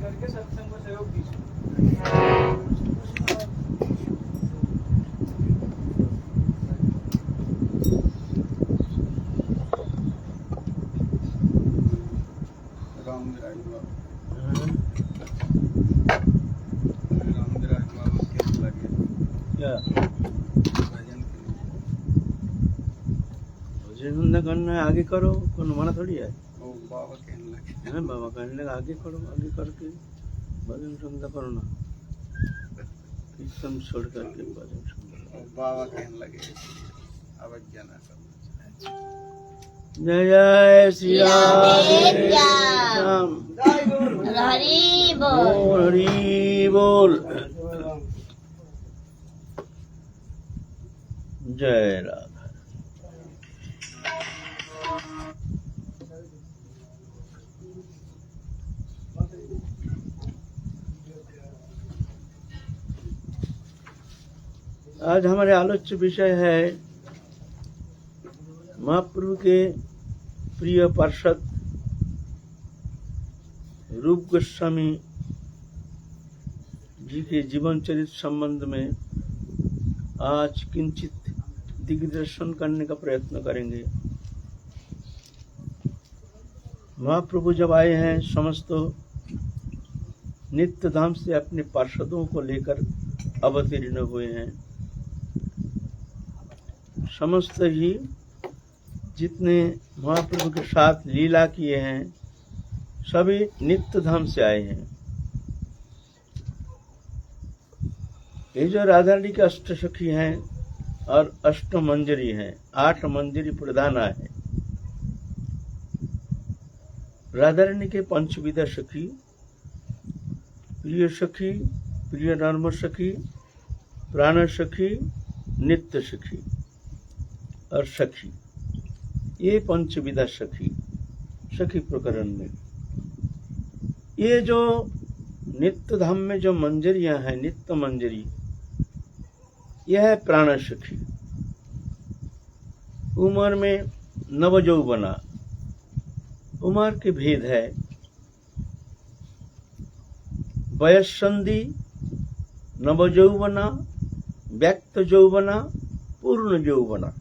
करके सत्संग को सहयोग दीजिए। भजन करना है, आगे करो, कोनो मना थोड़ी है। बाबा कहने लगे, बाबा कहने लगे आगे करो, आगे करके भजन सुनता करो ना, कीर्तन छोड़ करके भजन सुनता। बाबा कहने लगे अवज्ञा ना करना। जय जय श्री राम, हरि बोल। हरि बोल। जय राधा। आज हमारे आलोच्य विषय है महाप्रभु के प्रिय पार्षद रूप गोस्वामी जी के जीवन चरित्र संबंध में आज किंचित दिग्दर्शन करने का प्रयत्न करेंगे। महाप्रभु जब आए हैं समस्त नित्य धाम से अपने पार्षदों को लेकर अवतीर्ण हुए हैं। समस्त ही जितने महाप्रभु के साथ लीला किए हैं सभी नित्य धाम से आए हैं। ये जो राधा रानी की अष्ट सखी हैं और अष्ट मंजरी हैं, 8 मंजरी प्रधान है। राधा रानी के पंचविधा सखी, प्रिय सखी, प्रिय नर्म सखी, प्राण सखी, नित्य सखी और सखी, ये पंचविधा सखी सखी प्रकरण में। ये जो नित्य धाम में जो मंजरियां हैं, नित्य मंजरी, यह है प्राण सखी। उम्र में नवजौवना, उम्र के भेद है। वयस्संधि, नवजौवना, व्यक्त जौवना, पूर्ण जौवना।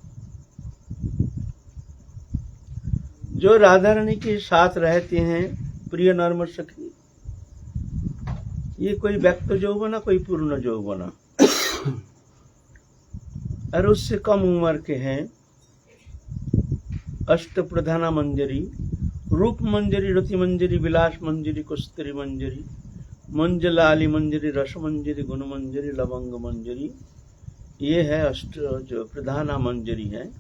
जो राधा रानी के साथ रहते हैं प्रिय नर्म सखी, ये कोई व्यक्त जौवना, कोई पूर्ण जौवना। और उससे कम उम्र के हैं अष्ट प्रधाना मंजरी, रूप मंजरी, रति मंजरी, विलास मंजरी, कुस्तरी मंजरी, मंजलाली मंजरी, रस मंजरी, गुण मंजरी, लवंग मंजरी। ये है अष्ट जो प्रधाना मंजरी है।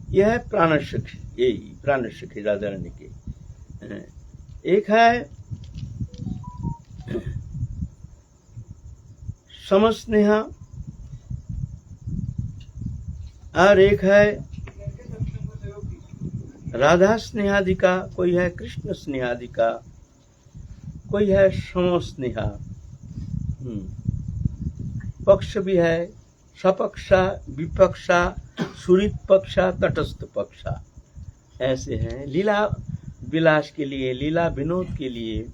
यह है प्राण सखी, यही प्राण सखी राधा रानी के। एक है समस्नेहा और एक है राधा स्नेहादिका, कोई है कृष्ण स्नेहादिका, कोई है समस्नेहा। पक्ष भी है, सपक्षा, विपक्षा, सुरित पक्षा, तटस्थ पक्षा, ऐसे हैं। लीला विलास के लिए, लीला विनोद के लिए,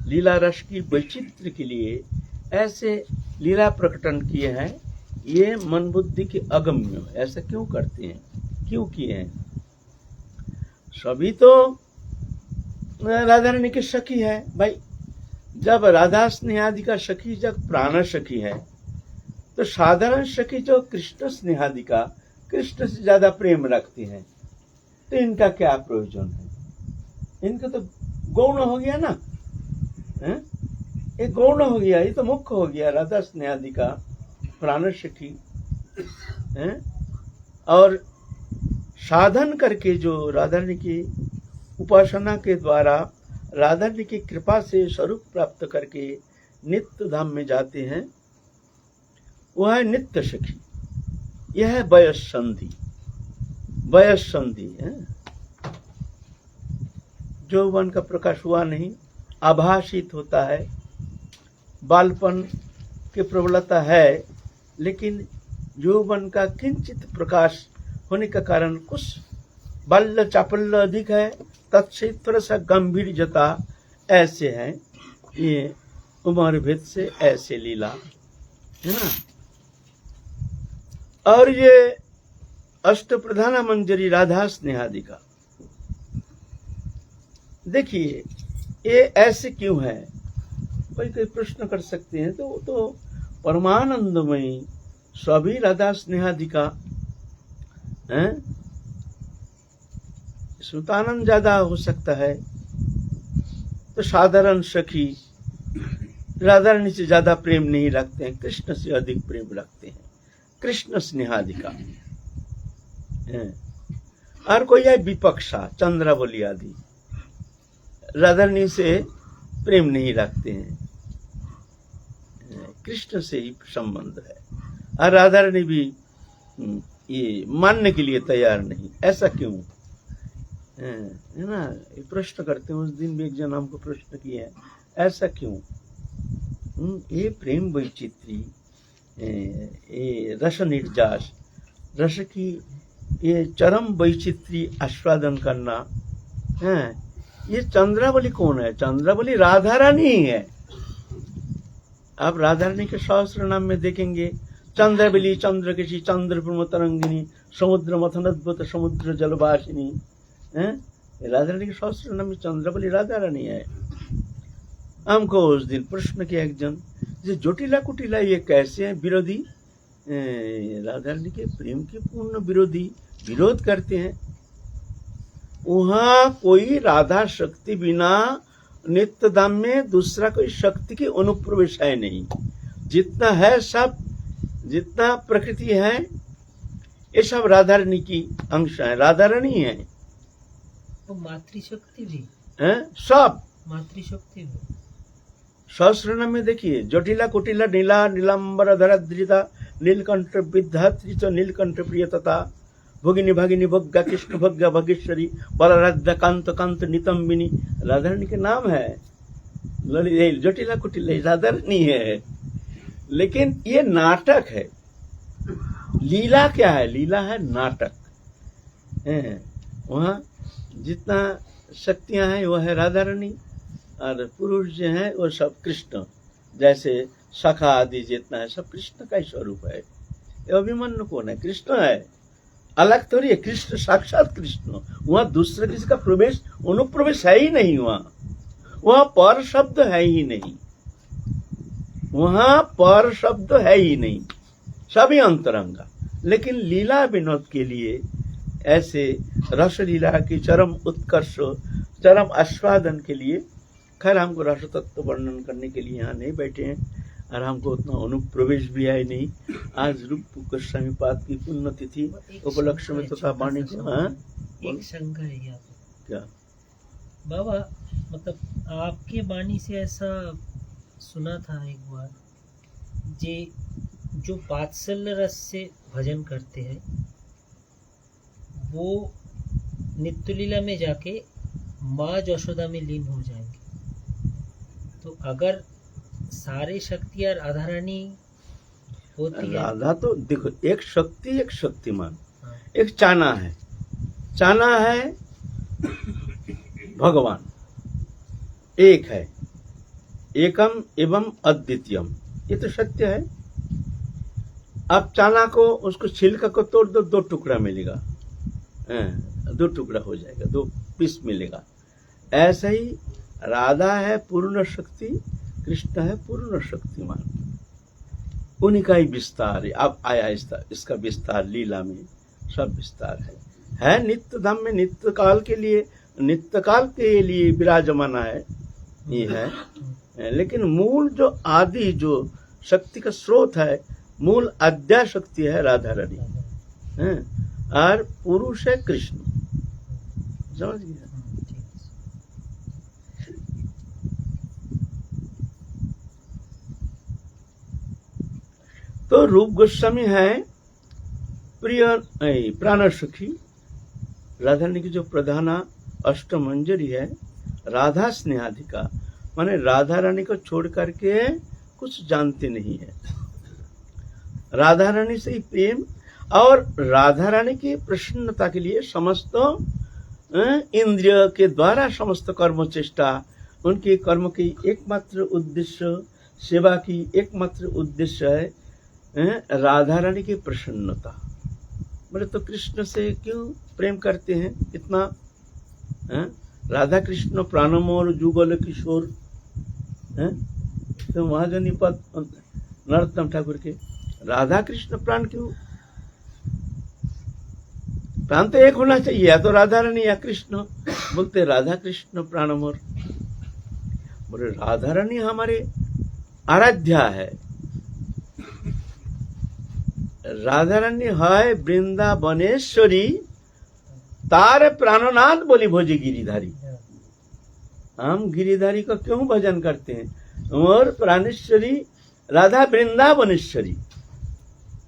लीला रस की वैचित्र के लिए ऐसे लीला प्रकटन किए हैं। ये मन बुद्धि के अगम्य। ऐसा क्यों करते हैं, क्यों किए हैं? सभी तो राधा रानी की सखी है भाई। जब राधा स्नेहादि का सखी जब प्राण सखी है, तो साधारण सखी जो कृष्ण स्नेहादि का कृष्ण से ज्यादा प्रेम रखती हैं, तो इनका क्या प्रयोजन है? इनका तो गौण हो गया ना, ये गौण हो गया, ये तो मुख्य हो गया। राधा स्नेहादि का प्राण सखी है, और साधन करके जो राधा रानी की उपासना के द्वारा राधा रानी की कृपा से स्वरूप प्राप्त करके नित्य धाम में जाते हैं, वह है नित्य सखी। यह है वयस्संधि। वयस्संधि है, यौवन का प्रकाश हुआ नहीं, आभासित होता है। बालपन की प्रबलता है, लेकिन यौवन का किंचित प्रकाश होने का कारण कुछ बाल्य चापल्य अधिक है, तत्से थोड़ा सा गंभीर जता ऐसे हैं। ये उम्र भेद से ऐसे लीला है ना। और ये अष्ट प्रधाना मंजरी राधा स्नेहादिका, देखिए ये ऐसे क्यों है, कोई कोई प्रश्न कर सकते हैं। तो परमानंदमयी सभी राधा स्नेहादिका है, इसमें तो आनंद ज्यादा हो सकता है। तो साधारण सखी राधा रानी से ज्यादा प्रेम नहीं रखते हैं, कृष्ण से अधिक प्रेम रखते हैं, कृष्ण स्नेहादिका है। और कोई है विपक्षा, चंद्रावली आदि, राधा रानी से प्रेम नहीं रखते हैं, कृष्ण से ही संबंध है। और राधा रानी भी ये मानने के लिए तैयार नहीं, ऐसा क्यों है ना। ये प्रश्न करते हैं, उस दिन भी एक जन हमको प्रश्न किया है, ऐसा क्यों। ये प्रेम वैचित्री, ये रस निर्जास, रस की ये चरम वैचित्री आस्वादन करना है। ये चंद्रावली कौन है, चंद्रावली राधा रानी ही है। आप राधा रानी के सहस्र नाम में देखेंगे, चंद्रावली चंद्रकेशी चंद्र तरंगिनी समुद्र मथनद्भुत समुद्र जलवासिनी है। राधा रानी के सहस्र नाम में चंद्रावली राधा रानी है। हमको उस दिन प्रश्न किया एक जन, ये जोटिला कुटिला ये कैसे हैं विरोधी, राधा रानी के प्रेम के पूर्ण विरोधी, विरोध करते हैं। वहां कोई राधा शक्ति बिना नित्य धाम में दूसरा कोई शक्ति की अनुप्रवेश है नहीं। जितना है सब, जितना प्रकृति है, ये सब राधा रानी की अंश है, राधा रानी है। तो मातृशक्ति भी है सब, मातृशक्ति भी सहस्रनाम में देखिए, जटिला कुटिला नीला नीलांबर धराधृता नीलकंठ विद्यात्रिच नीलकंठ प्रियतता भोगिनी भागिनी भोग्गा कृष्ण भोग्गा भगेश्वरी बलराध्या कांत कांत नितंबिनी, राधा रानी के नाम है। ललित जटिला कुटिला राधा रानी है, लेकिन ये नाटक है। लीला क्या है, लीला है नाटक है। वहाँ जितना शक्तियां हैं वह है राधा रानी, और पुरुष जो है वो सब कृष्ण, जैसे सखा आदि जितना है सब कृष्ण का ही स्वरूप है। ये अभिमन्यु कौन है, कृष्ण है, अलग थोड़ी है, कृष्ण साक्षात कृष्ण। वहाँ दूसरे किसी का प्रवेश अनुप्रवेश है ही नहीं, वहाँ पर शब्द है ही नहीं, वहाँ पर शब्द है ही नहीं, सभी अंतरंगा। लेकिन लीला विनोद के लिए ऐसे रस लीला की चरम उत्कर्ष, चरम आस्वादन के लिए, खैर हमको रस तत्व वर्णन करने के लिए यहाँ नहीं बैठे हैं, और हमको उतना अनुप्रवेश भी है नहीं। आज रूप गोस्वामी पाद की पुण्यतिथि उपलक्ष्य में तथा वाणी को, हाँ एक शंका है यहाँ पे क्या बाबा, मतलब आपके वाणी से ऐसा सुना था एक बार, जो वात्सल्य रस से भजन करते हैं वो नित्य लीला में जाके माँ यशोदा में लीन हो जाएंगे। तो अगर सारे शक्तियाँ राधा रानी होती है, राधा तो देखो एक शक्ति एक शक्तिमान, हाँ, एक चाना है, चाना है भगवान, एक है, एकम एवं अद्वितीयम, ये तो सत्य है। आप चाना को, उसको छिलका को तोड़ दो, दो टुकड़ा मिलेगा, दो टुकड़ा हो जाएगा, दो पीस मिलेगा। ऐसा ही राधा है पूर्ण शक्ति, कृष्ण है पूर्ण शक्तिमान, उन्हीं का ही विस्तार है। अब आया इसका विस्तार लीला में, सब विस्तार है नित्य धाम में, नित्य काल के लिए विराजमान है, ये है। लेकिन मूल जो आदि जो शक्ति का स्रोत है, मूल अद्या शक्ति है राधा रानी है, और पुरुष है कृष्ण। समझ गया? तो रूप गोस्वामी है प्रिय प्राण सखी, राधा रानी की जो प्रधाना अष्टमंजरी है, राधा स्नेहाधिका, माने राधा रानी को छोड़ करके कुछ जानते नहीं है। राधा रानी से ही प्रेम, और राधा रानी की प्रसन्नता के लिए समस्त इंद्रिय के द्वारा समस्त कर्म चेष्टा उनके कर्म की एकमात्र उद्देश्य, सेवा की एकमात्र उद्देश्य है राधा रानी की प्रसन्नता। बोले तो कृष्ण से क्यों प्रेम करते हैं इतना? राधा कृष्ण प्राणमोर जुगल किशोर, तो महाजनी पद नरोत्तम ठाकुर के राधा कृष्ण प्राण क्यों? प्राण तो एक होना चाहिए, या तो राधा रानी या कृष्ण। बोलते राधा कृष्ण प्राणमोर। बोले राधा रानी हमारे आराध्या है। राधा रानी है वृंदावनेश्वरी, तार प्राणनाथ बोली भोजी गिरिधारी। हम गिरिधारी का क्यों भजन करते हैं? और प्राणेश्वरी राधा वृंदावनेश्वरी,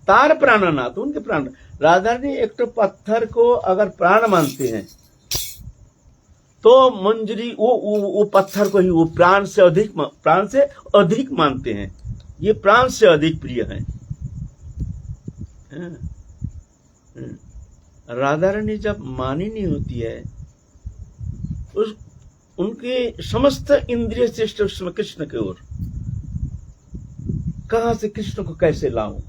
तार प्राणनाथ, उनके प्राण। राधा रानी एक तो पत्थर को अगर प्राण मानते हैं तो मंजरी वो पत्थर को ही वो प्राण से अधिक मानते हैं। ये प्राण से अधिक प्रिय है। राधा रानी जब मानी नहीं होती है, उस उनके समस्त इंद्रिय श्रेष्ठ उसमें कृष्ण की ओर, कहां से कृष्ण को कैसे लाऊं?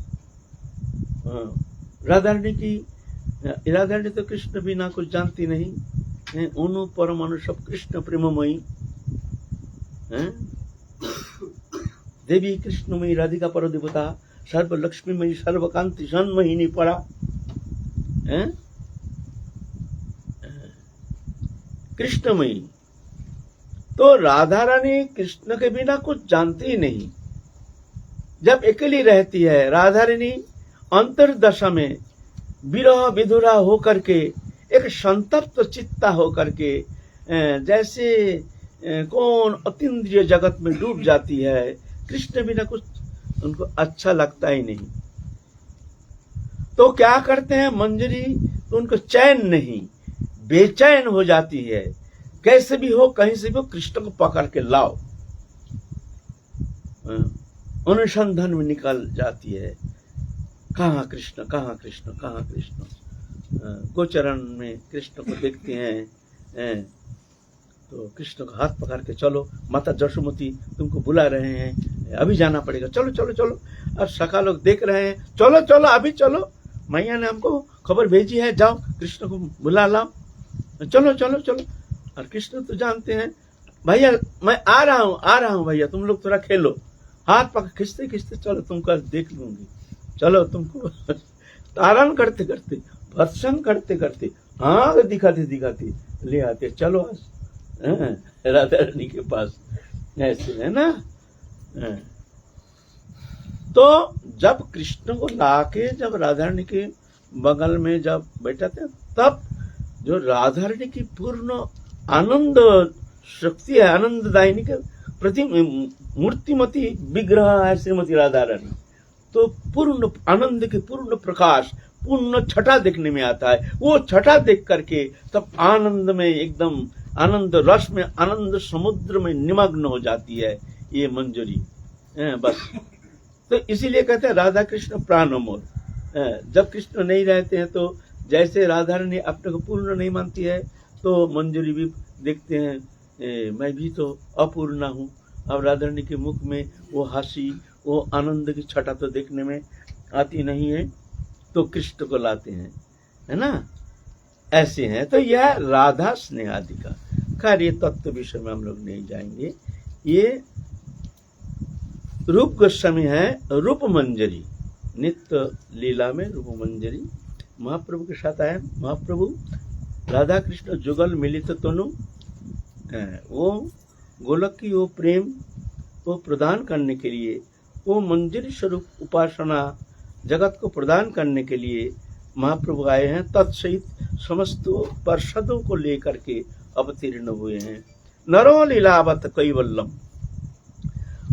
राधा रानी तो कृष्ण बिना कुछ जानती नहीं। उनु परमाणु सब कृष्ण प्रेममयी। देवी कृष्णमयी राधिका परदेवता, सर्व लक्ष्मीमयी सर्वकांति जन्महिनी परा। कृष्णमयी। तो राधा रानी कृष्ण के बिना कुछ जानती ही नहीं। जब अकेली रहती है राधा रानी अंतर्दशा में विरह विधुरा होकर के, एक संतप्त चित्ता होकर के, जैसे कौन अतीन्द्रिय जगत में डूब जाती है। कृष्ण बिना कुछ उनको अच्छा लगता ही नहीं। तो क्या करते हैं मंजरी? तो उनको चैन नहीं, बेचैन हो जाती है। कैसे भी हो, कहीं से भी हो, कृष्ण को पकड़ के लाओ। अनुसंधान में निकल जाती है, कहाँ कृष्ण, कहाँ कृष्ण, कहाँ कृष्ण। गोचरण में कृष्ण को देखते हैं तो कृष्ण का हाथ पकड़ के, चलो माता जसोमती तुमको बुला रहे हैं, अभी जाना पड़ेगा, चलो चलो चलो। और सखा लोग देख रहे हैं, चलो चलो अभी चलो, मैया ने हमको खबर भेजी है, जाओ कृष्ण को बुला लाओ, चलो चलो चलो। और कृष्ण तो जानते हैं, भैया मैं आ रहा हूँ भैया, तुम लोग थोड़ा खेलो। हाथ पकड़ खींचते खींचते, चलो तुमको देख लूंगी, चलो तुमको तारण करते करते, भर्सन करते करते, आंख दिखाते दिखाते ले आते, चलो राधा रानी के पास। ऐसे है ना। तो जब कृष्ण को लाके जब राधा रानी के बगल में जब बैठाते, तब जो राधा रानी की पूर्ण आनंद शक्ति है, आनंददायिनी के प्रति मूर्तिमती विग्रह है श्रीमती राधा रानी। तो पूर्ण आनंद के पूर्ण प्रकाश, पूर्ण छटा देखने में आता है। वो छटा देख करके तब आनंद में, एकदम आनंद रस में, आनंद समुद्र में निमग्न हो जाती है ये मंजरी। बस तो इसीलिए कहते हैं राधा कृष्ण प्राणमोर। जब कृष्ण नहीं रहते हैं तो जैसे राधा रानी अपने को पूर्ण नहीं मानती है, तो मंजरी भी देखते हैं मैं भी तो अपूर्णा हूँ। अब राधा रानी के मुख में वो हंसी, वो आनंद की छटा तो देखने में आती नहीं है, तो कृष्ण को लाते हैं, है ना। ऐसे हैं। तो यह राधा स्नेहादिका कार्य तत्व विषय में हम लोग नहीं जाएंगे। ये रूप गोस्वामी है, रूप मंजरी, नित्य लीला में रूप मंजरी महाप्रभु के साथ आए। महाप्रभु राधा कृष्ण जुगल मिलित तनु, वो गोलक की वो प्रेम को प्रदान करने के लिए, वो मंजरी स्वरूप उपासना जगत को प्रदान करने के लिए महाप्रभु आए हैं। तत्सहित समस्त पार्षदों को लेकर के अवतीर्ण हुए हैं। नरो लीलावत कैवल्लम,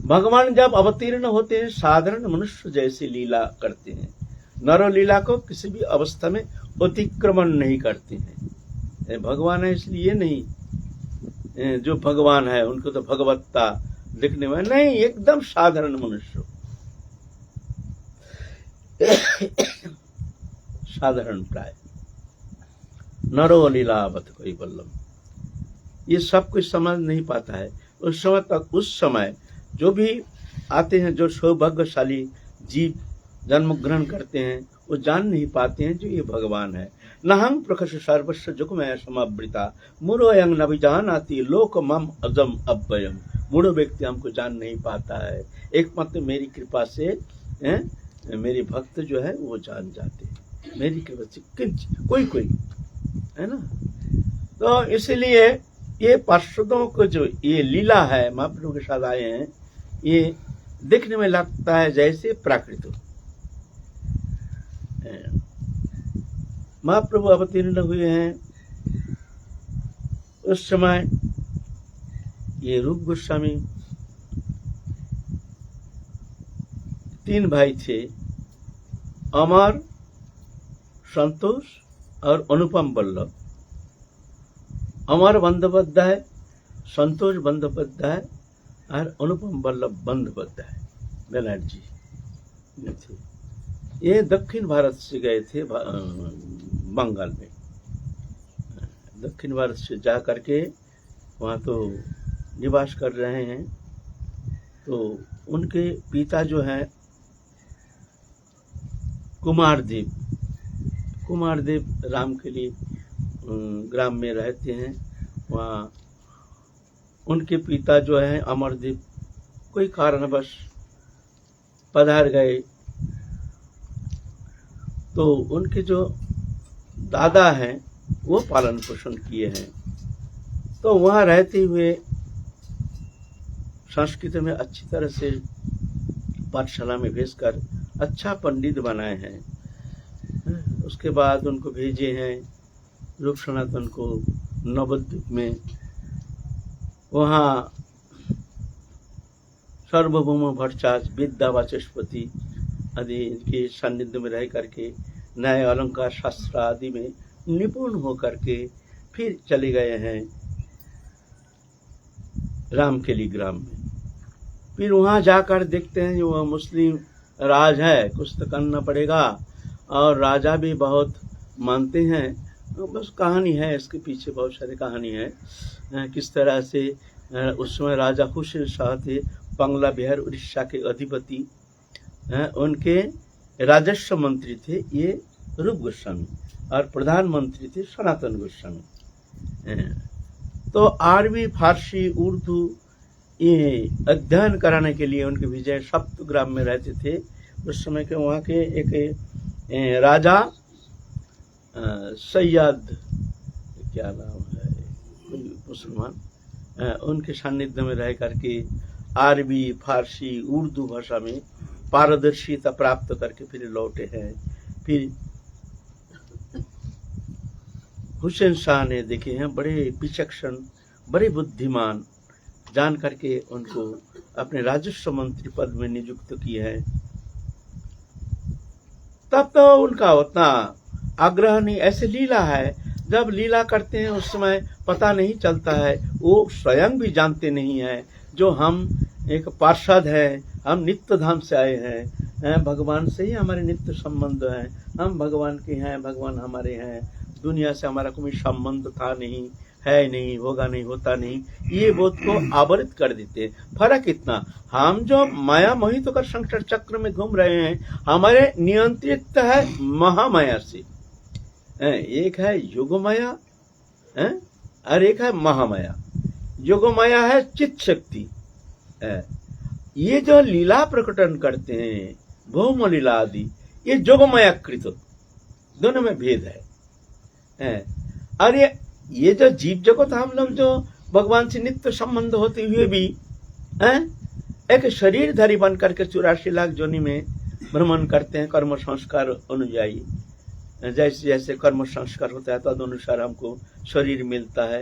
भगवान जब अवतीर्ण होते हैं साधारण मनुष्य जैसे लीला करते हैं। नरो लीला को किसी भी अवस्था में अतिक्रमण नहीं करते हैं। भगवान है इसलिए नहीं, जो भगवान है उनको तो भगवत्ता दिखने में नहीं, एकदम साधारण मनुष्य, साधारण प्राय। नरो लीलावत कैवल्लम, ये सब कुछ समझ नहीं पाता है। उस समय जो भी आते हैं, जो सौभाग्यशाली जीव जन्म ग्रहण करते हैं, वो जान नहीं पाते हैं जो ये भगवान है। नहं प्रकश सर्वस्व जुगमय समावृता मूढ़ो अयं न विजानाति लोक मम अजम अव्ययम। मूढ़ो व्यक्ति हमको जान नहीं पाता है, एकमात्र मेरी कृपा से मेरे भक्त जो है वो जान जाते हैं, मेरी कृपा से कोई कोई है ना। तो इसलिए ये पार्षदों को जो ये लीला है महाप्रभु के साथ आए हैं, ये देखने में लगता है जैसे प्राकृत। महाप्रभु अवतीर्ण हुए हैं उस समय ये रूप गोस्वामी 3 भाई थे, अमर, संतोष और अनुपम वल्लभ। अमर बंदोपाध्याय, संतोष बंदोपाध्याय और अनुपम वल्लभ बंदोपाध्याय बनर्जी थे। ये दक्षिण भारत से गए थे बंगाल में। दक्षिण भारत से जा करके वहाँ तो निवास कर रहे हैं। तो उनके पिता जो हैं कुमारदेव राम के लिए ग्राम में रहते हैं। वहाँ उनके पिता जो हैं अमरदेव कोई कारणवश पधार गए, तो उनके जो दादा हैं वो पालन पोषण किए हैं। तो वहाँ रहते हुए संस्कृत में अच्छी तरह से पाठशाला में भेजकर अच्छा पंडित बनाए हैं। उसके बाद उनको भेजे हैं रूप सनातन को नवद्वीप में। वहाँ सार्वभौम भट्टाचार्य, विद्या वाचस्पति आदि के सानिध्य में रह करके न्याय अलंकार शास्त्र आदि में निपुण होकर के फिर चले गए हैं रामकेली ग्राम में। फिर वहाँ जाकर देखते हैं जो मुस्लिम राज है, कुछ तो करना पड़ेगा, और राजा भी बहुत मानते हैं। तो बस कहानी है, इसके पीछे बहुत सारी कहानी है। किस तरह से उस समय राजा हुसैन शाह थे, बंगला बिहार उड़ीसा के अधिपति, उनके राजस्व मंत्री थे ये रूप गोस्वामी और प्रधानमंत्री थे सनातन गोस्वामी। तो अरबी, फारसी, उर्दू ये अध्ययन कराने के लिए उनके विजय सप्तग्राम में रहते थे। उस समय के वहाँ के एक राजा सैयद, क्या नाम है, मुसलमान, उनके सानिध्य में रह करके अरबी, फारसी, उर्दू भाषा में पारदर्शिता प्राप्त करके फिर लौटे हैं। फिर हुसैन शाह ने देखे हैं बड़े विचक्षण, बड़े बुद्धिमान, जान करके उनको अपने राजस्व मंत्री पद में नियुक्त किए हैं। तब तो उनका उतना आग्रह नहीं, ऐसे लीला है, जब लीला करते हैं उस समय पता नहीं चलता है, वो स्वयं भी जानते नहीं है जो हम एक पार्षद है, हम नित्य धाम से आए हैं, भगवान से ही हमारे नित्य संबंध है, हम भगवान के हैं, भगवान हमारे हैं, दुनिया से हमारा कोई संबंध था नहीं, है नहीं, होगा नहीं, होता नहीं, ये बोध को आवरित कर देते। फर्क इतना, हम जो माया मोहित होकर संसार चक्र में घूम रहे हैं, हमारे नियंत्रित है महामाया से। एक है योग माया और एक है महामाया। योग माया है चित्त शक्ति। ये जो लीला प्रकटन करते हैं, भौम लीला आदि, ये जोगमाया कृत, दोनों में भेद है। और ये जो जीव जगत, हम लोग जो भगवान से नित्य संबंध होते हुए भी एक शरीरधारी बन करके 84 लाख जोनि में भ्रमण करते हैं कर्म संस्कार अनुयायी। जैसे जैसे कर्म संस्कार होता है तद अनुसार हमको शरीर मिलता है।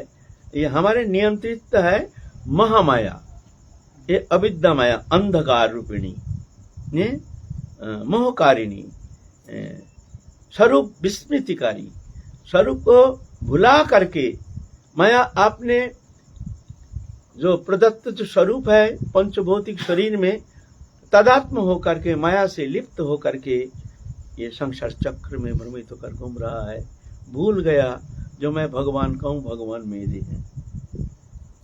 ये हमारे नियंत्रित है महामाया, ये अविद्या माया, अंधकार रूपिणी, मोहकारिणी, स्वरूप विस्मृतिकारी, स्वरूप को भुला करके माया आपने जो प्रदत्त जो स्वरूप है पंचभौतिक शरीर में तदात्म होकर के, माया से लिप्त होकर के ये संसार चक्र में भ्रमित होकर घूम रहा है। भूल गया जो मैं भगवान का हूँ, भगवान मेरे हैं।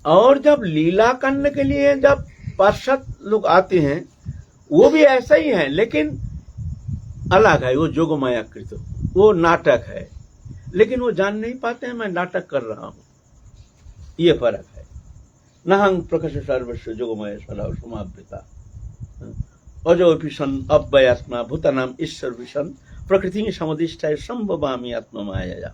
और जब लीला करने के लिए जब पार्षद लोग आते हैं वो भी ऐसा ही है, लेकिन अलग है। वो जोगमाया कृत, वो नाटक है, लेकिन वो जान नहीं पाते हैं मैं नाटक कर रहा हूं। ये फर्क है। नहंग प्रकाश सर्वस्व जोगमय सदा समावृता अजो भीषण अव्ययात्मा भूतानाम ईश्वर भीषण प्रकृति समुदिष्टाय संभवामि आत्म माया।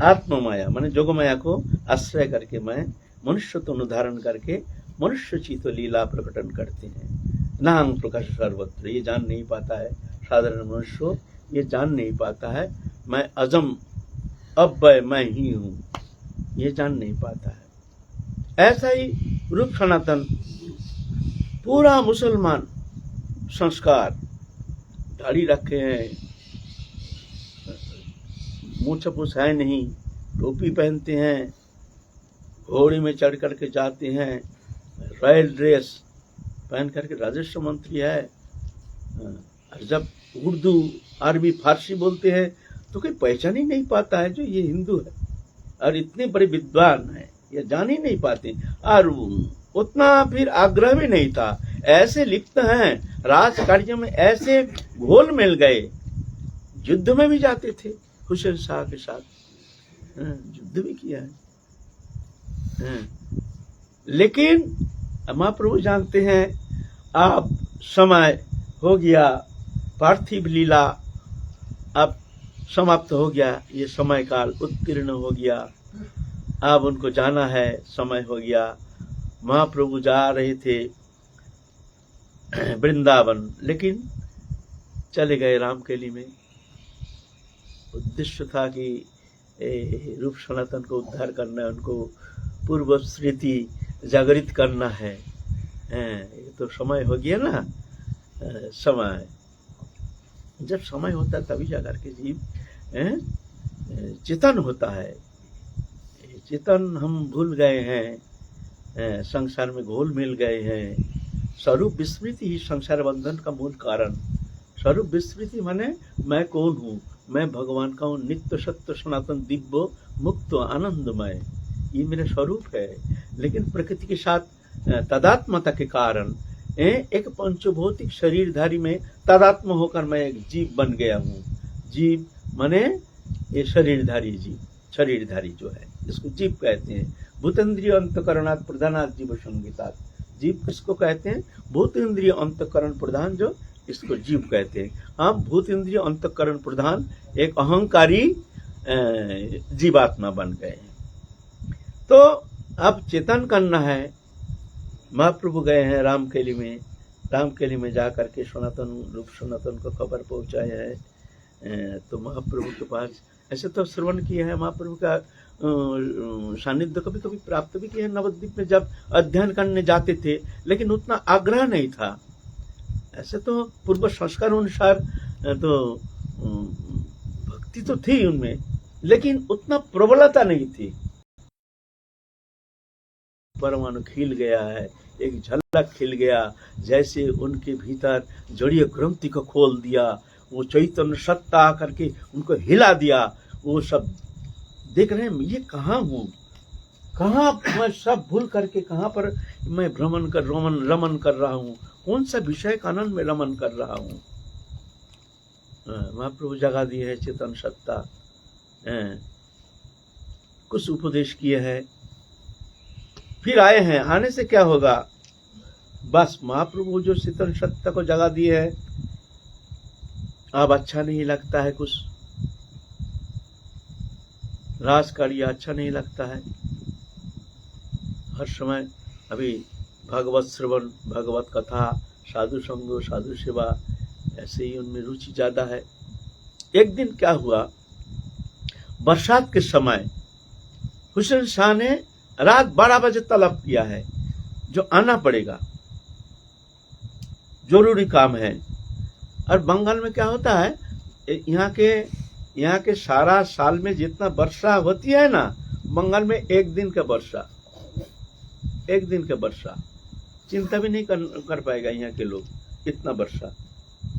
आत्म माया माने जोगमाया को आश्रय करके मैं मनुष्य तो अनुधारण करके मनुष्य चित लीला प्रकटन करते हैं। नहंग प्रकाश सर्वत्र, ये जान नहीं पाता है साधारण मनुष्य, ये जान नहीं पाता है मैं अजम अव्यय मैं ही हूं, ये जान नहीं पाता है। ऐसा ही रूप सनातन पूरा मुसलमान संस्कार, दाढ़ी रखे हैं, मूछ पूछ है नहीं, टोपी पहनते हैं, घोड़े में चढ़ करके जाते हैं, रॉयल ड्रेस पहन करके राजस्व मंत्री है। और जब उर्दू अरबी फारसी बोलते हैं तो कोई पहचान ही नहीं पाता है जो ये हिंदू है, और इतने बड़े विद्वान है, ये जान ही नहीं पाते। और उतना फिर आग्रह भी नहीं था। ऐसे लिप्त हैं राज कार्य में, ऐसे घोल मिल गए, युद्ध में भी जाते थे हुसैन शाह के साथ, युद्ध भी किया है। लेकिन महाप्रभु जानते हैं अब समय हो गया, पार्थिव लीला अब समाप्त हो गया, ये समय काल उत्तीर्ण हो गया, अब उनको जाना है, समय हो गया। महाप्रभु जा रहे थे वृंदावन, लेकिन चले गए रामकेली में। उद्देश्य था कि रूप सनातन को उद्धार करना है, उनको पूर्व स्मृति जागृत करना है। ये तो समय हो गया ना, समय जब समय होता है तभी जाकर के जीव चेतन होता है। चेतन हम भूल गए हैं, संसार में घोल मिल गए हैं। स्वरूप विस्मृति ही संसार बंधन का मूल कारण। स्वरूप विस्मृति माने मैं कौन हूँ, मैं भगवान का हूँ, नित्य सत्य सनातन दिव्य मुक्त आनंदमय, ये मेरा स्वरूप है। लेकिन प्रकृति के साथ तदात्मता के कारण एक पंचभौतिक शरीरधारी में तदात्म होकर मैं एक जीव बन गया हूँ। जीव माने ये शरीरधारी जीव, शरीरधारी जो है इसको जीव कहते हैं। भूतेन्द्रिय अंतकरणात् प्रधानात् जीव संगीतात्, जीव किसको कहते हैं? भूत इंद्रिय अंतकरण प्रधान जो, इसको जीव कहते हैं। हम भूत इंद्रिय अंतकरण प्रधान एक अहंकारी जीवात्मा बन गए हैं। तो अब चेतन करना है। महाप्रभु गए हैं रामकेली में, रामकेली में जा करके सनातन रूप सनातन को खबर पहुंचाया है। तो महाप्रभु के पास ऐसे तो श्रवण किया है, महाप्रभु का सानिध्य कभी कभी प्राप्त भी किया है नवद्वीप में जब अध्ययन करने जाते थे, लेकिन उतना आग्रह नहीं था। ऐसे तो पूर्व संस्कार अनुसार तो भक्ति तो थी उनमें, लेकिन उतना प्रबलता नहीं थी। परमाणु खिल गया है, एक झलक खिल गया, जैसे उनके भीतर जड़ीय ग्रंथि को खोल दिया, वो चैतन्य सत्ता आकर के उनको हिला दिया। वो सब देख रहे हैं ये कहाँ हूँ, कहाँ मैं सब भूल करके कहाँ पर मैं रमन कर रहा हूँ, कौन सा विषय का आनंद में रमन कर रहा हूँ। महाप्रभु जगा दिए है चेतन सत्ता, कुछ उपदेश किए हैं, फिर आए हैं। आने से क्या होगा? बस महाप्रभु जो चेतन सत्ता को जगा दिए है, अब अच्छा नहीं लगता है, कुछ रास कार्य अच्छा नहीं लगता है। हर समय अभी भगवत श्रवण, भगवत कथा, साधु संग, साधु सेवा, ऐसे ही उनमें रुचि ज्यादा है। एक दिन क्या हुआ, बरसात के समय हुसैन शाह ने रात 12 बजे तलब किया है जो आना पड़ेगा, जरूरी काम है। और बंगाल में क्या होता है, यहाँ के सारा साल में जितना वर्षा होती है ना, बंगाल में एक दिन का वर्षा, एक दिन का वर्षा चिंता भी नहीं कर पाएगा यहाँ के लोग, इतना वर्षा।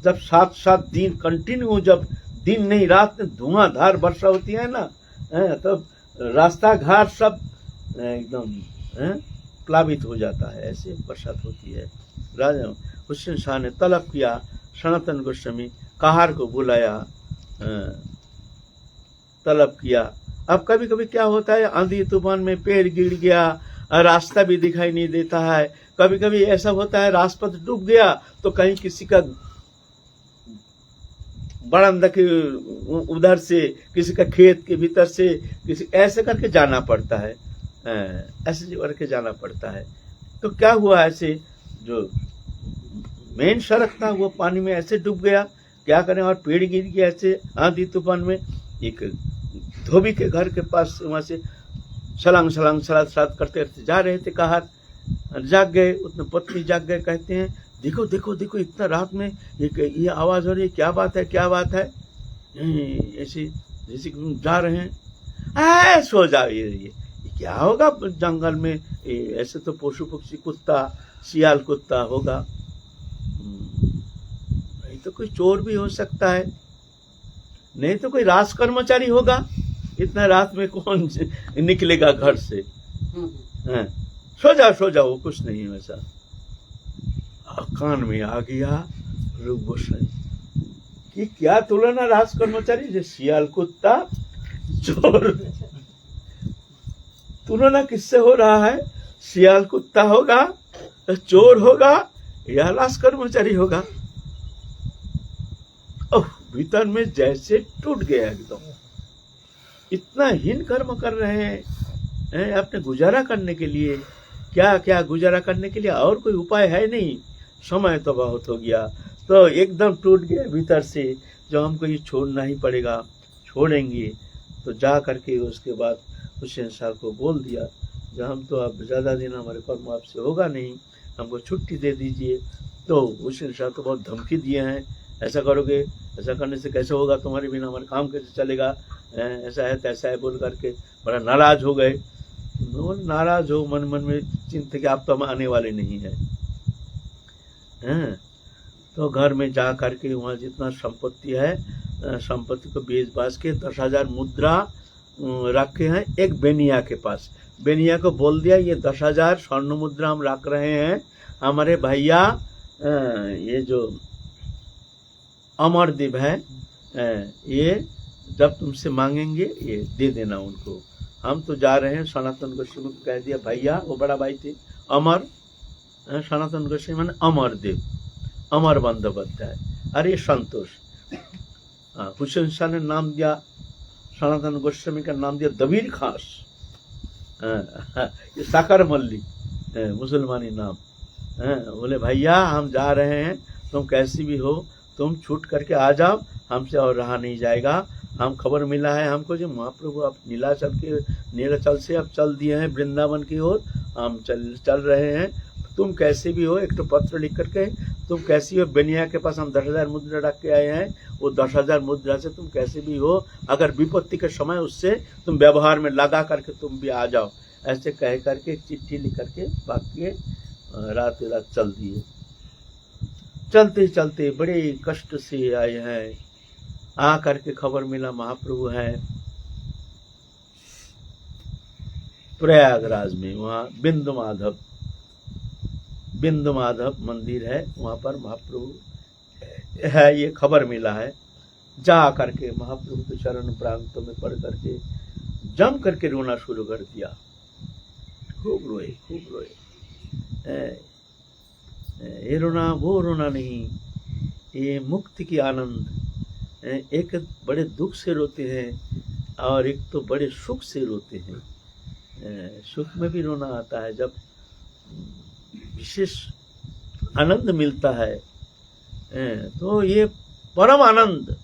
जब 7 दिन कंटिन्यू, जब दिन नहीं रात में धुआंधार वर्षा होती है ना, तब रास्ता घाट सब एकदम प्लावित हो जाता है, ऐसे बरसात होती है। राजा हुसैन शाह ने तलब किया, सनातन गोस्वामी कहार को बुलाया, तलब किया। अब कभी कभी क्या होता है, आंधी तूफान में पेड़ गिर गया, रास्ता भी दिखाई नहीं देता है। कभी कभी ऐसा होता है राजपथ डूब गया तो कहीं किसी का बरामदा के उधर से, किसी का खेत के भीतर से, किसी ऐसे करके जाना पड़ता है, ऐसे करके जाना पड़ता है। तो क्या हुआ, ऐसे जो मेन सड़क था वो पानी में ऐसे डूब गया, क्या करें, और पेड़ गिर गया ऐसे आंधी तूफान में। एक धोबी के घर के पास वहां से छलांग छलांग छलांग छलांग करते करते जा रहे थे, कहा जाग गए, उसमें पत्नी जाग गए, कहते हैं देखो देखो देखो इतना रात में ये आवाज हो रही है, क्या बात है, क्या बात है, ऐसे जैसे जा रहे हैं, सो जाओ, ये क्या होगा जंगल में, ऐसे तो पशु पक्षी, कुत्ता सियाल कुत्ता होगा, नहीं तो कोई चोर भी हो सकता है, नहीं तो कोई राज कर्मचारी होगा, इतना रात में कौन निकलेगा घर से, सो जाओ कुछ नहीं वैसा। कान में आ गया ऋग्वेद कि क्या तुलना राज कर्मचारी से सियाल कुत्ता चोर, तुलना किससे हो रहा है, सियाल कुत्ता होगा, चोर होगा या राज कर्मचारी होगा। भीतर में जैसे टूट गया एकदम, इतना हीन कर्म कर रहे हैं अपने गुजारा करने के लिए, क्या क्या गुजारा करने के लिए, और कोई उपाय है नहीं, समय तो बहुत हो गया, तो एकदम टूट गया भीतर से, जो हमको ये छोड़ना ही पड़ेगा, छोड़ेंगे। तो जा करके उसके बाद हुसैन शाह को बोल दिया, जब हम तो अब ज़्यादा दिन हमारे कर्म आपसे होगा नहीं, हमको छुट्टी दे दीजिए। तो हुसैन शाह तो बहुत धमकी दिए हैं, ऐसा करोगे, ऐसा करने से कैसे होगा, तुम्हारे बिना हमारा काम कैसे चलेगा, ऐसा है तैसा है बोल करके बड़ा नाराज हो गए। नाराज हो, मन मन में चिंता कि आप तो हम आने वाले नहीं है। तो घर में जा करके वहाँ जितना संपत्ति है, संपत्ति को बेच बाच के 10,000 मुद्रा रखे हैं एक बेनिया के पास। बेनिया को बोल दिया ये 10,000 स्वर्ण मुद्रा हम रख रहे हैं, हमारे भैया ये जो अमरदीप है, ये जब तुमसे मांगेंगे ये दे देना उनको, हम तो जा रहे हैं। सनातन गोस्वामी को कह दिया भैया, वो बड़ा भाई थे अमर, सनातन गोस्वामी माने अमरदेव, अमर बंदोपाध्याय, अरे संतोष। हुसैन शाह ने नाम दिया, सनातन गोस्वामी का नाम दिया दबीर खास, ये साकर मल्ली मुसलमानी नाम। बोले भैया हम जा रहे हैं, तुम कैसी भी हो तुम छूट करके आ जाओ, हमसे और रहा नहीं जाएगा। हम खबर मिला है हमको जो महाप्रभु अब नीलाचल से अब चल दिए हैं वृंदावन की ओर, हम चल रहे हैं, तुम कैसे भी हो एक तो पत्र लिख करके, तुम कैसी हो, बेनिया के पास हम 10,000 मुद्रा रख के आए हैं, वो 10,000 मुद्रा से तुम कैसे भी हो, अगर विपत्ति के समय उससे तुम व्यवहार में लगा करके तुम भी आ जाओ। ऐसे कह करके एक चिट्ठी लिख करके बाकी रात चल दिए। चलते चलते बड़े कष्ट से आए हैं, आ करके खबर मिला महाप्रभु हैं प्रयागराज में, वहाँ बिंदु माधव मंदिर है, वहाँ पर महाप्रभु है, ये खबर मिला है। जा करके महाप्रभु के चरण प्रांतों में पढ़ करके जम करके रोना शुरू कर दिया, खूब रोए। ये रोना वो रोना नहीं, ये मुक्ति की आनंद, एक बड़े दुख से रोते हैं और एक तो बड़े सुख से रोते हैं। सुख में भी रोना आता है जब विशेष आनंद मिलता है, तो ये परम आनंद,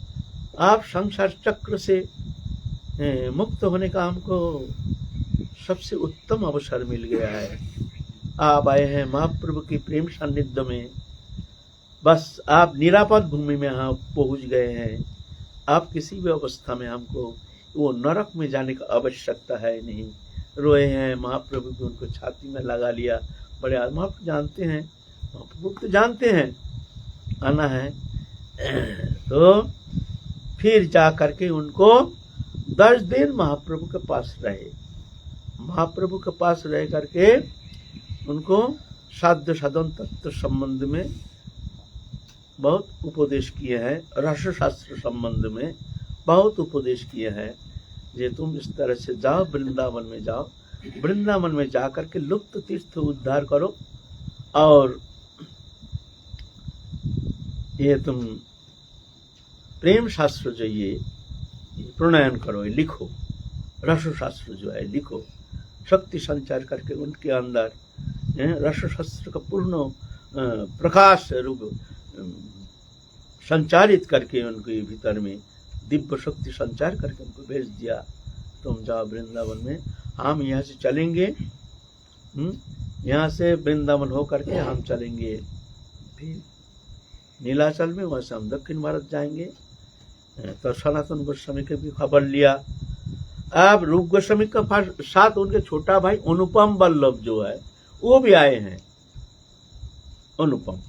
आप संसार चक्र से मुक्त होने का हमको सबसे उत्तम अवसर मिल गया है। आप आए हैं महाप्रभु की प्रेम सानिध्य में, बस आप निरापद भूमि में यहाँ पहुँच गए हैं। आप किसी भी अवस्था में हमको वो नरक में जाने का आवश्यकता है नहीं। रोए हैं महाप्रभु को, उनको छाती में लगा लिया। बड़े महाप्रभु जानते हैं, महाप्रभु तो जानते हैं आना है। तो फिर जा करके उनको 10 दिन महाप्रभु के पास रहे। महाप्रभु के पास रह करके उनको साध्य साधन तत्व संबंध में बहुत उपदेश किए हैं, रस शास्त्र संबंध में बहुत उपदेश किए हैं। जे तुम इस तरह से जाओ, वृंदावन में जाओ, वृंदावन में जाकर के लुप्त तीर्थ उद्धार करो, और ये तुम प्रेम शास्त्र जो ये प्रणयन करो, ये लिखो, रस शास्त्र जो है लिखो, शक्ति संचार करके उनके अंदर रस शास्त्र का पूर्ण प्रकाश रूप संचारित करके उनके भीतर में दिव्य शक्ति संचार करके उनको भेज दिया। तुम जाओ वृंदावन में, हम यहाँ से चलेंगे, यहाँ से वृंदावन हो करके हम चलेंगे फिर नीलाचल में, वहाँ से हम दक्षिण भारत जाएंगे। तो सनातन गोस्वामी के भी खबर लिया। अब रूप गोस्वामी का साथ उनके छोटा भाई अनुपम वल्लभ जो है वो भी आए हैं। अनुपम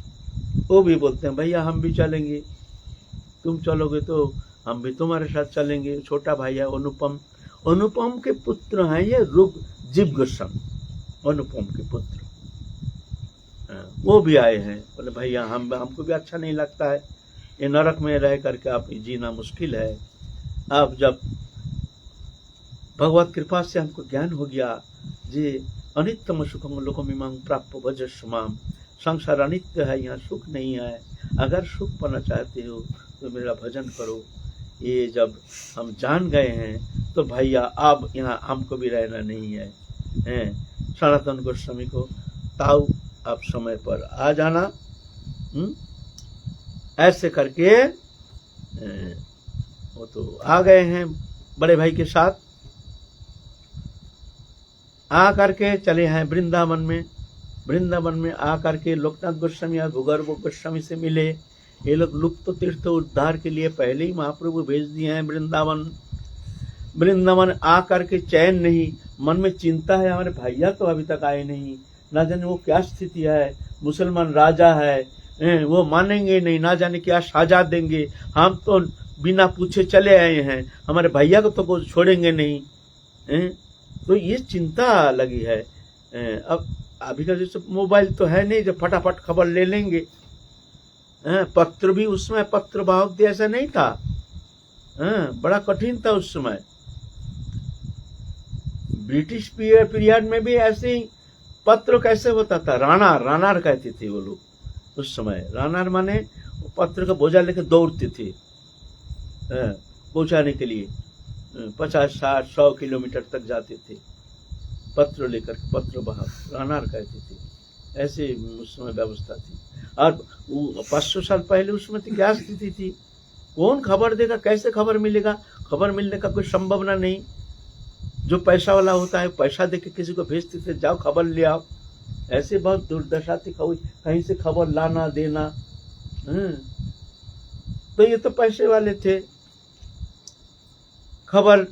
वो भी बोलते हैं भैया हम भी चलेंगे, तुम चलोगे तो हम भी तुम्हारे साथ चलेंगे। छोटा भाई है अनुपम, अनुपम के पुत्र हैं ये रूप जीव गोस्वामी, अनुपम के पुत्र, वो भी आए हैं। बोले भैया हमको भी अच्छा नहीं लगता है, ये नरक में रह करके आप जीना मुश्किल है। अब जब भगवत कृपा से हमको ज्ञान हो गया जे अनित्यम सुखम लोकमिमां प्राप्त भजस्माम, संसार अनित्य है, यहाँ सुख नहीं है, अगर सुख पाना चाहते हो तो मेरा भजन करो। ये जब हम जान गए हैं तो भैया अब यहाँ हमको भी रहना नहीं है, सनातन गोस्वामी को ताऊ आप समय पर आ जाना। ऐसे करके वो तो आ गए हैं बड़े भाई के साथ, आ करके चले हैं वृंदावन में। वृंदावन में आ करके लोकनाथ गोस्वामी और भूगर्भ गोस्वामी से मिले। ये लोग लुप्त तीर्थ उद्धार के लिए पहले ही महाप्रभु भेज दिए हैं वृंदावन। वृंदावन आ करके चैन नहीं, मन में चिंता है, हमारे भैया तो अभी तक आए नहीं, ना जाने वो क्या स्थिति है, मुसलमान राजा है, वो मानेंगे नहीं, ना जाने क्या सजा देंगे, हम तो बिना पूछे चले आए हैं, हमारे भैया को तो वो छोड़ेंगे नहीं। तो ये चिंता लगी है। अब अभी का जैसे मोबाइल तो है नहीं जो फटाफट खबर ले लेंगे, पत्र भी उसमें पत्र वाहक जैसा नहीं था, बड़ा कठिन था उस समय। ब्रिटिश पीरियड में भी ऐसे ही पत्र कैसे होता था, रानार कहते थे वो लोग उस समय। रानार माने पत्र का बोझा लेकर दौड़ते थे पहुंचाने के लिए, 50, 60, 100 किलोमीटर तक जाते थे पत्र लेकर, पत्र वाहक रानार कहते थे। ऐसे उस समय व्यवस्था थी। और 500 साल पहले उसमें तो क्या स्थिति थी, कौन खबर देगा, कैसे खबर मिलेगा, खबर मिलने का कोई संभावना नहीं। जो पैसा वाला होता है पैसा देके किसी को भेजते थे, जाओ खबर ले आओ। ऐसे बहुत दुर्दशा थी, कहीं से खबर लाना देना। तो ये तो पैसे वाले थे, खबर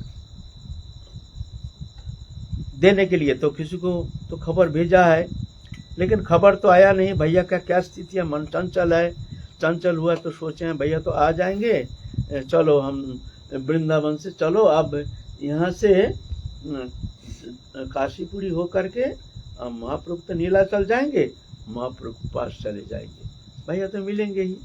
देने के लिए तो किसी को तो खबर भेजा है, लेकिन खबर तो आया नहीं। भैया का क्या स्थिति है, मन चंचल है। चंचल हुआ तो सोचे हैं भैया तो आ जाएंगे, चलो हम वृंदावन से, चलो अब यहाँ से काशीपुरी हो करके महाप्रभु तो नीलाचल जाएंगे, महाप्रभु के पास चले जाएंगे, भैया तो मिलेंगे ही।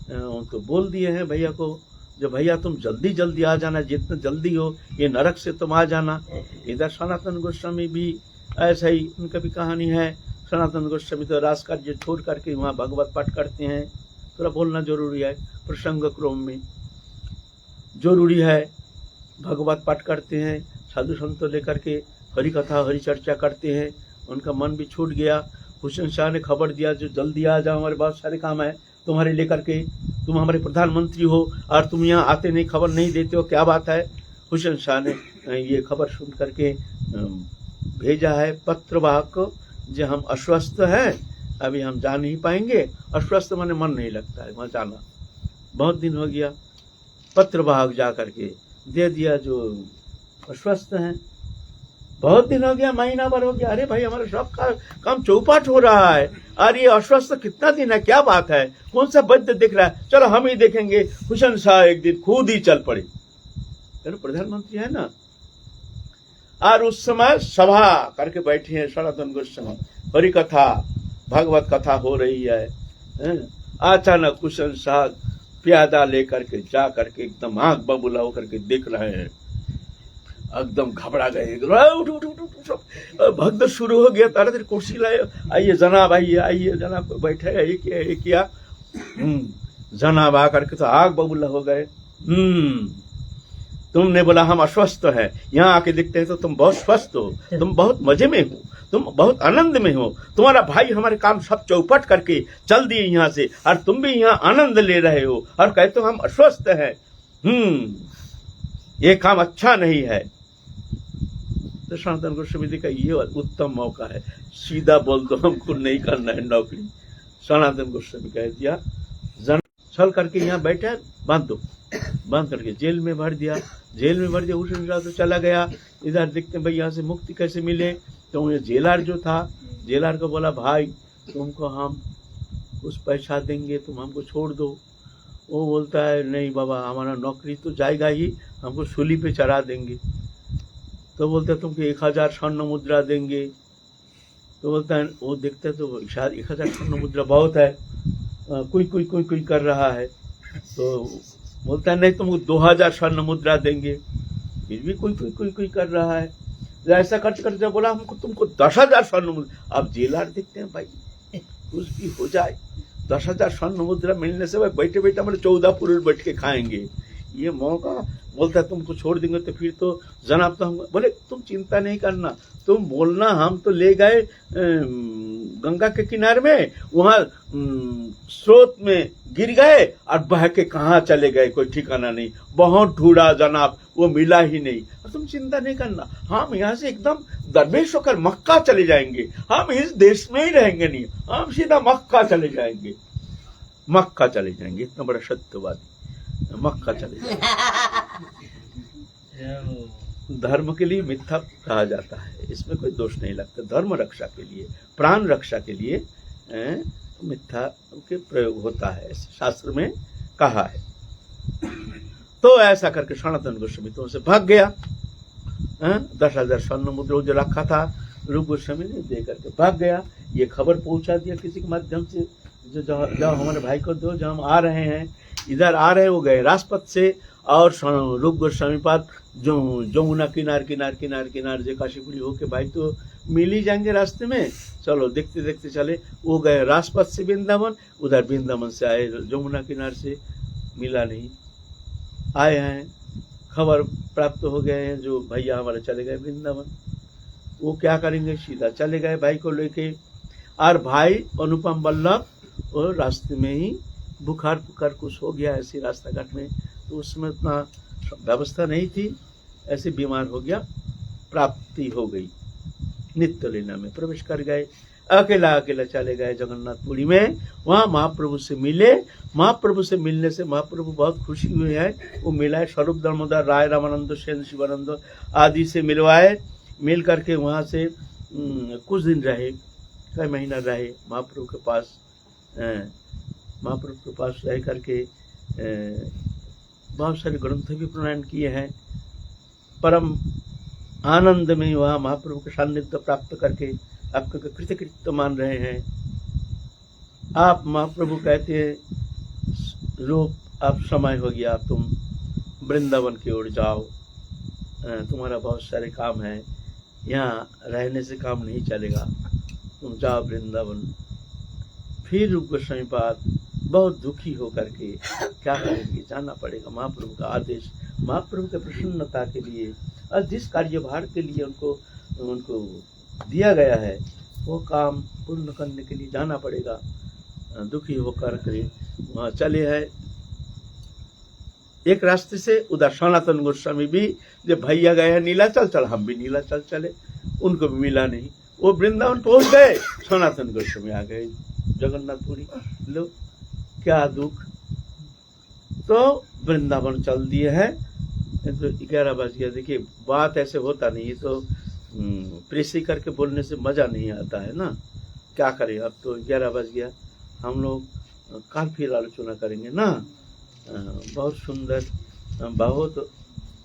तो बोल दिए हैं भैया को, जो भैया तुम जल्दी जल्दी आ जाना, जितना जल्दी हो, ये नरक से तुम आ जाना। इधर सनातन गोस्वामी भी ऐसा ही, उनका भी कहानी है। सनातन गोस्वामी तो रास कार्य छोड़ करके वहाँ भगवत पाठ करते हैं। थोड़ा बोलना जरूरी है, प्रसंग क्रम में जरूरी है। भगवत पाठ करते हैं, साधु संतों लेकर के हरि कथा हरि चर्चा करते हैं। उनका मन भी छूट गया। हुसैन शाह ने खबर दिया जो जल्दी आ जाओ, हमारे बहुत सारे काम है तुम्हारे लेकर के, तुम हमारे प्रधानमंत्री हो और तुम यहाँ आते नहीं, खबर नहीं देते हो, क्या बात है। हुसैन शाह ने ये खबर सुन करके भेजा है पत्रवाहक को, जो हम अस्वस्थ हैं, अभी हम जा नहीं पाएंगे। अस्वस्थ माने मन नहीं लगता है वहाँ जाना, बहुत दिन हो गया। पत्रवाहक जा करके दे दिया जो अस्वस्थ हैं, बहुत दिन हो गया, महीना भर हो गया। अरे भाई हमारा सब का काम चौपाट हो रहा है, अरे ये अस्वस्थ कितना दिन है, क्या बात है, कौन सा वैद्य दिख रहा है, चलो हम ही देखेंगे। हुसैन शाह एक दिन खुद ही चल पड़े, प्रधानमंत्री है ना। और उस समय सभा करके बैठे हैं सनातन गोस्वामी, हरि कथा भागवत कथा हो रही है। अचानक कुशन साहब प्यादा लेकर के जा करके एकदम आंख बबूला होकर के देख रहे हैं, एकदम घबरा गए, भगदड़ शुरू हो गया। तारा देर कुर्सी लाए, आइए जनाब, आइए जनाब, बैठे, ये किया जनाब आकर के तो आग बबूला हो गए। तुमने बोला हम अस्वस्थ हैं, यहाँ आके देखते हैं तो तुम बहुत स्वस्थ हो, तुम बहुत मजे में हो, तुम बहुत आनंद में हो, तुम्हारा भाई हमारे काम सब चौपट करके चल दिए यहाँ से, और तुम भी यहाँ आनंद ले रहे हो और कहते हो हम अस्वस्थ हैं। ये काम अच्छा नहीं है। तो सनातन गोस्वामी जी का ये उत्तम मौका है, सीधा बोल दो हमको नहीं करना है नौकरी। सनातन गोस्वामी कह दिया चल करके यहाँ बैठा, बांध दो, बांध करके जेल में भर दिया। जेल में भर दिया, उस तो चला गया। इधर देखते भाई यहाँ से मुक्ति कैसे मिले। तो ये जेलर जो था, जेलर को बोला भाई तुमको हम कुछ पैसा देंगे, तुम हमको छोड़ दो। वो बोलता है नहीं बाबा, हमारा नौकरी तो जाएगा ही, हमको सूली पे चढ़ा देंगे। तो बोलते हैं तुमको 1000 स्वर्ण मुद्रा देंगे। तो बोलता है, वो देखते हैं तो शायद 1000 स्वर्ण मुद्रा बहुत है, कोई कर रहा है। तो बोलता है नहीं तुमको 2000 स्वर्ण मुद्रा देंगे। फिर भी कोई कर रहा है। ऐसा करते करते बोला हमको तुमको 10,000 स्वर्ण मुद्रा। अब जेलर देखते हैं भाई कुछ भी हो जाए, 10,000 स्वर्ण मुद्रा मिलने से भाई बैठे बैठे हमारे 14 पुरुष बैठ के खाएंगे, ये मौका। बोलता है तुमको छोड़ देंगे तो फिर तो जनाब तो हम बोले तुम चिंता नहीं करना, तुम बोलना हम तो ले गए गंगा के किनारे में, वहां स्रोत में गिर गए और बह के कहाँ चले गए कोई ठिकाना नहीं, बहुत ढूंढा जनाब वो मिला ही नहीं। और तुम चिंता नहीं करना, हम यहाँ से एकदम दरवेश होकर मक्का चले जाएंगे, हम इस देश में ही रहेंगे नहीं, हम सीधा मक्का चले जाएंगे, मक्का चले जाएंगे। इतना बड़ा सत्यवादी, मक्का चले जाएंगे। धर्म के लिए मिथ्या कहा जाता है, इसमें कोई दोष नहीं लगता। धर्म रक्षा के लिए, प्राण रक्षा के लिए मिथ्या के प्रयोग होता है, ऐसे शास्त्र में कहा है। तो ऐसा करके सनातन गोस्वामी तो उनसे भाग गया। 10,000 स्वर्ण मुद्रा जो रखा था रूप गोस्वामी ने दे करके भाग गया। ये खबर पहुंचा दिया किसी के माध्यम से, जो हमारे भाई को दो, जो हम आ रहे हैं, इधर आ रहे हो गए राजपथ से। और रूप गोस्वामी पाद जो जमुना किनार जे काशीपुरी होके भाई तो मिल ही जाएंगे रास्ते में। चलो देखते देखते चले, वो गए राजपथ से वृंदावन, उधर वृंदावन से आए जमुना किनार से, मिला नहीं। आए हैं, खबर प्राप्त हो गए हैं जो भैया हमारे चले गए वृंदावन। वो क्या करेंगे, सीधा चले गए भाई को लेके। और भाई अनुपम वल्लभ और रास्ते में ही बुखार कुछ हो गया ऐसे रास्ता घाट में, तो उसमें उतना व्यवस्था नहीं थी, ऐसे बीमार हो गया। प्राप्ति हो गई, नित्य लीला में प्रवेश कर गए। अकेला चले गए जगन्नाथपुरी में, वहाँ महाप्रभु से मिले। महाप्रभु से मिलने से महाप्रभु बहुत खुशी हुए हैं। वो मिलाए स्वरूप दामोदर राय, रामानंद सेन, शिवानंद आदि से मिलवाए। मिल करके वहाँ से कुछ दिन रहे, कई महीना रहे महाप्रभु के पास। महाप्रभु के पास रह करके बहुत सारे ग्रंथ भी प्रणायन किए हैं। परम आनंद में वहाँ महाप्रभु के सान्निध्य प्राप्त करके आपका कृतकृत्य मान रहे हैं। आप महाप्रभु कहते हैं रूप अब समय हो गया, तुम वृंदावन की ओर जाओ, तुम्हारा बहुत सारे काम है, यहाँ रहने से काम नहीं चलेगा, तुम जाओ वृंदावन। फिर रूप गोस्वामी पाद बहुत दुखी होकर के क्या करेंगे, जाना पड़ेगा। महाप्रभु का आदेश, महाप्रभु के प्रसन्नता के लिए और जिस कार्यभार के लिए उनको दिया गया है वो काम पूर्ण करने के लिए जाना पड़ेगा। दुखी होकर के वहाँ चले हैं। एक रास्ते से उधर सनातन गोस्वामी भी, जब भैया गए हैं नीलाचल, चल हम भी नीलाचल चले, उनको भी मिला नहीं। वो वृंदावन पहुंच गए, सनातन गोस्वामी आ गए जगन्नाथपुरी। लो क्या दुख। तो वृंदावन चल दिए हैं। तो 11 बज गया। देखिए बात ऐसे होता नहीं, तो प्रेसी करके बोलने से मजा नहीं आता है ना, क्या करें। अब तो 11 बज गया, हम लोग कल फिर आलोचना करेंगे ना। बहुत सुंदर, बहुत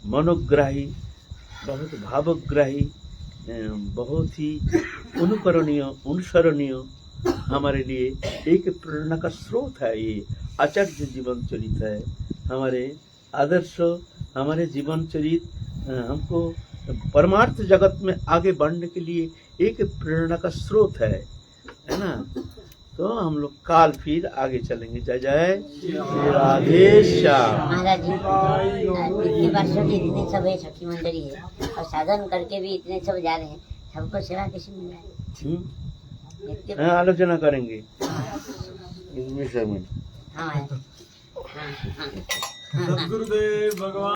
मनोग्राही, बहुत भावग्राही, बहुत ही अनुसरणीय हमारे लिए एक प्रेरणा का स्रोत है। ये आचार्य जीवन चरित है, हमारे आदर्श, हमारे जीवन चरित हमको परमार्थ जगत में आगे बढ़ने के लिए एक प्रेरणा का स्रोत है ना। तो हम लोग काल फिर आगे चलेंगे। जय जय श्री राधे श्याम। महाराज जी इतने वर्षों की इतने सब है, सखी मंडली है, और साधन करके भी इतने सब जा रहे हैं, सबको सेवा कैसे मिल रहा है? इतने- आलोचना करेंगे इस विषय में। हाँ हाँ हाँ सद्गुरुदेव भगवान